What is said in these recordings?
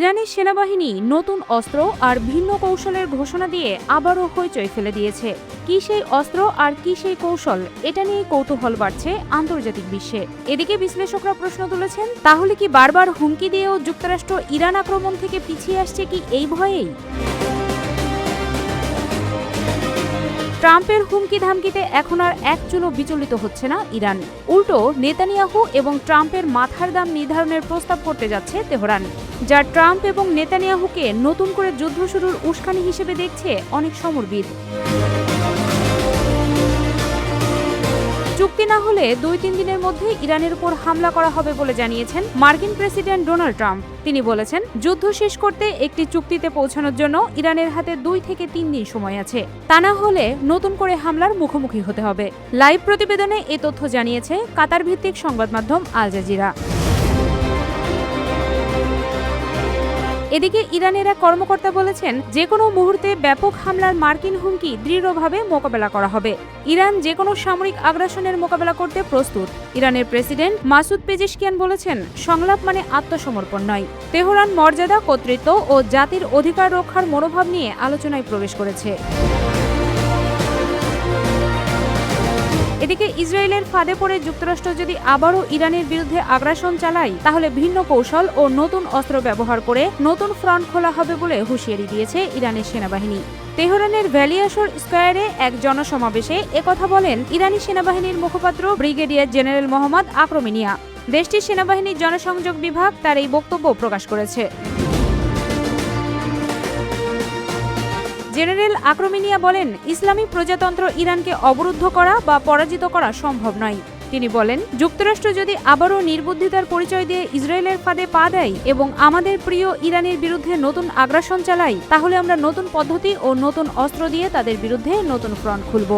ইরানের সেনাবাহিনী নতুন অস্ত্র আর ভিন্ন কৌশলের ঘোষণা দিয়ে আবারও হইচই ফেলে দিয়েছে। কি সেই অস্ত্র আর কি সেই কৌশল, এটা নিয়ে কৌতূহল বাড়ছে আন্তর্জাতিক বিশ্বে। এদিকে বিশ্লেষকরা প্রশ্ন তুলেছেন, তাহলে কি বারবার হুমকি দিয়েও যুক্তরাষ্ট্র ইরান আক্রমণ থেকে পিছিয়ে আসছে কি এই ভয়েই? ট্রাম্পের হুমকি ধামকিতে এখন আর এক চুলও বিচলিত হচ্ছে না ইরান। উল্টো নেতানিয়াহু এবং ট্রাম্পের মাথার দাম নির্ধারণের প্রস্তাব করতে যাচ্ছে তেহরান, যা ট্রাম্প এবং নেতানিয়াহুকে নতুন করে যুদ্ধ শুরুর উস্কানি হিসেবে দেখছে অনেক সমরবিদ। চুক্তি না হলে 2-3 দিনের মধ্যে ইরানের উপর হামলা করা হবে বলে জানিয়েছেন মার্কিন প্রেসিডেন্ট ডোনাল্ড ট্রাম্প। তিনি বলেছেন, যুদ্ধ শেষ করতে একটি চুক্তিতে পৌঁছানোর জন্য ইরানের হাতে 2 থেকে 3 দিন সময় আছে। তা না হলে নতুন করে হামলার মুখোমুখি হতে হবে। লাইভ প্রতিবেদনে এ তথ্য জানিয়েছে কাতার ভিত্তিক সংবাদ মাধ্যম আল জাজিরা। এদিকে ইরানের এক কর্মকর্তা বলেছেন, যে কোনো মুহূর্তে ব্যাপক হামলার মার্কিন হুমকি দৃঢ়ভাবে মোকাবেলা করা হবে। ইরান যে কোনো সামরিক আগ্রাসনের মোকাবেলা করতে প্রস্তুত। ইরানের প্রেসিডেন্ট মাসুদ পেজেশকিয়ান বলেছেন, সংলাপ মানে আত্মসমর্পণ নয়। তেহরান মর্যাদা, কর্তৃত্ব ও জাতির অধিকার রক্ষার মনোভাব নিয়ে আলোচনায় প্রবেশ করেছে। এদিকে ইসরায়েলের ফাঁদে পড়ে যুক্তরাষ্ট্র যদি আবারও ইরানের বিরুদ্ধে আগ্রাসন চালায়, তাহলে ভিন্ন কৌশল ও নতুন অস্ত্র ব্যবহার করে নতুন ফ্রন্ট খোলা হবে বলে হুঁশিয়ারি দিয়েছে ইরানের সেনাবাহিনী। তেহরানের ভ্যালিয়াসর স্কয়ারে এক জনসমাবেশে একথা বলেন ইরানি সেনাবাহিনীর মুখপাত্র ব্রিগেডিয়ার জেনারেল মোহাম্মদ আক্রমিনিয়া। দেশটির সেনাবাহিনীর জনসংযোগ বিভাগ তার এই বক্তব্য প্রকাশ করেছে। জেনারেল আক্রমিনিয়া বলেন, ইসলামী প্রজাতন্ত্র ইরানকে অবরুদ্ধ করা বা পরাজিত করা সম্ভব নয়। তিনি বলেন, যুক্তরাষ্ট্র যদি আবারও নির্বুদ্ধিতার পরিচয় দিয়ে ইসরায়েলের ফাঁদে পা দেয় এবং আমাদের প্রিয় ইরানের বিরুদ্ধে নতুন আগ্রাসন চালায়, তাহলে আমরা নতুন পদ্ধতি ও নতুন অস্ত্র দিয়ে তাদের বিরুদ্ধে নতুন ফ্রন্ট খুলব।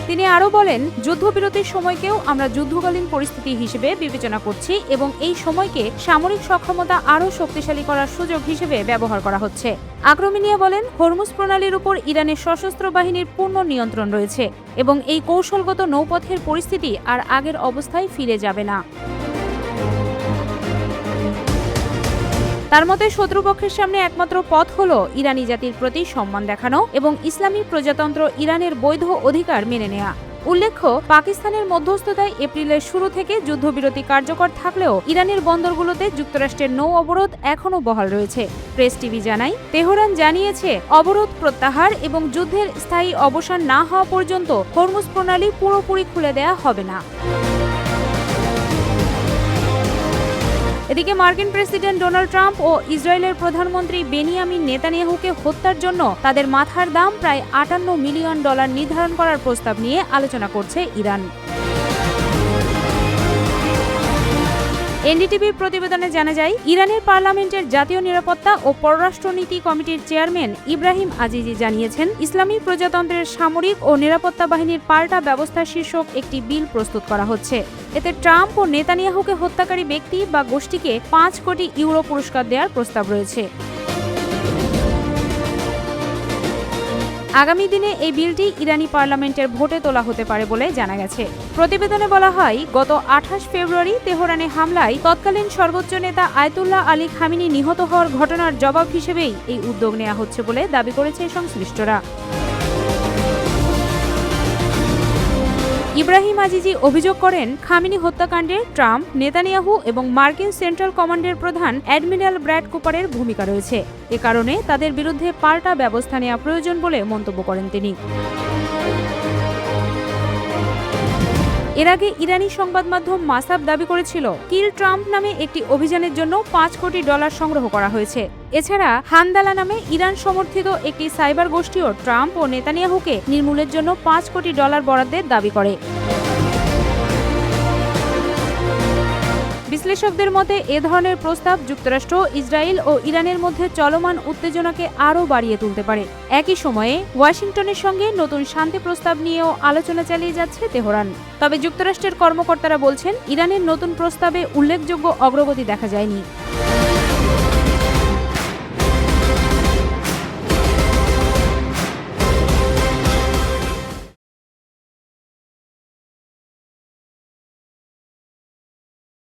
তিনি আরও বলেন, যুদ্ধবিরতির সময়কেও আমরা যুদ্ধকালীন পরিস্থিতি হিসেবে বিবেচনা করছি এবং এই সময়কে সামরিক সক্ষমতা আরও শক্তিশালী করার সুযোগ হিসেবে ব্যবহার করা হচ্ছে। আক্রমিনিয়া বলেন, হরমুজ প্রণালীর উপর ইরানের সশস্ত্র বাহিনীর পূর্ণ নিয়ন্ত্রণ রয়েছে এবং এই কৌশলগত নৌপথের পরিস্থিতি আর আগের অবস্থায় ফিরে যাবে না। তার মতে শত্রুপক্ষের সামনে একমাত্র পথ হল ইরানি জাতির প্রতি সম্মান দেখানো এবং ইসলামী প্রজাতন্ত্র ইরানের বৈধ অধিকার মেনে নেওয়া। উল্লেখ্য, পাকিস্তানের মধ্যস্থতায় এপ্রিলের শুরু থেকে যুদ্ধবিরতি কার্যকর থাকলেও ইরানের বন্দরগুলোতে যুক্তরাষ্ট্রের নৌ অবরোধ এখনও বহাল রয়েছে। প্রেস টিভি জানায়, তেহরান জানিয়েছে অবরোধ প্রত্যাহার এবং যুদ্ধের স্থায়ী অবসান না হওয়া পর্যন্ত হরমুজ প্রণালী পুরোপুরি খুলে দেয়া হবে না। এদিকে মার্কিন প্রেসিডেন্ট ডোনাল্ড ট্রাম্প ও ইসরায়েলের প্রধানমন্ত্রী বেনিয়ামিন নেতানিয়াহুকে হত্যার জন্য তাদের মাথার দাম প্রায় $58 মিলিয়ন নির্ধারণ করার প্রস্তাব নিয়ে আলোচনা করছে ইরান। এনডিটিভির প্রতিবেদনে জানা যায়, ইরানের পার্লামেন্টের জাতীয় নিরাপত্তা ও পররাষ্ট্রনীতি কমিটির চেয়ারম্যান ইব্রাহিম আজিজি জানিয়েছেন, ইসলামী প্রজাতন্ত্রের সামরিক ও নিরাপত্তা বাহিনীর পাল্টা ব্যবস্থা শীর্ষক একটি বিল প্রস্তুত করা হচ্ছে। এতে ট্রাম্প ও নেতানিয়াহুকে হত্যাকারী ব্যক্তি বা গোষ্ঠীকে 5 কোটি ইউরো পুরস্কার দেওয়ার প্রস্তাব রয়েছে। আগামী দিনে এই বিলটি ইরানি পার্লামেন্টের ভোটে তোলা হতে পারে বলে জানা গেছে। প্রতিবেদনে বলা হয়, গত 28 ফেব্রুয়ারি তেহরানে হামলায় তৎকালীন সর্বোচ্চ নেতা আয়াতুল্লাহ আলী খামেনি নিহত হওয়ার ঘটনার জবাব হিসেবেই এই উদ্যোগ নেওয়া হচ্ছে বলে দাবি করেছে সংশ্লিষ্টরা। ইব্রাহিম আজিজি অভিযোগ করেন, খামেনি হত্যাকাণ্ডে ট্রাম্প, নেতানিয়াহু এবং মার্কিন সেন্ট্রাল কমান্ডের প্রধান অ্যাডমিরাল ব্র্যাড কুপারের ভূমিকা রয়েছে। এ কারণে তাদের বিরুদ্ধে পাল্টা ব্যবস্থা নেওয়া প্রয়োজন বলে মন্তব্য করেন তিনি। এর আগে ইরানি সংবাদ মাধ্যম মাসাব দাবি করেছিল, কিল ট্রাম্প নামে একটি অভিযানের জন্য $5 কোটি সংগ্রহ করা হয়েছে। এছাড়া হানদালা নামে ইরান সমর্থিত একটি সাইবার গোষ্ঠীও ট্রাম্প ও নেতানিয়াহুকে নির্মূলের জন্য $5 কোটি বরাদ্দের দাবি করে। বিশ্লেষকদের মতে এ ধরনের প্রস্তাব যুক্তরাষ্ট্র, ইসরায়েল ও ইরানের মধ্যে চলমান উত্তেজনাকে আরও বাড়িয়ে তুলতে পারে। একই সময়ে ওয়াশিংটনের সঙ্গে নতুন শান্তি প্রস্তাব নিয়েও আলোচনা চালিয়ে যাচ্ছে তেহরান। তবে যুক্তরাষ্ট্রের কর্মকর্তারা বলছেন, ইরানের নতুন প্রস্তাবে উল্লেখযোগ্য অগ্রগতি দেখা যায়নি।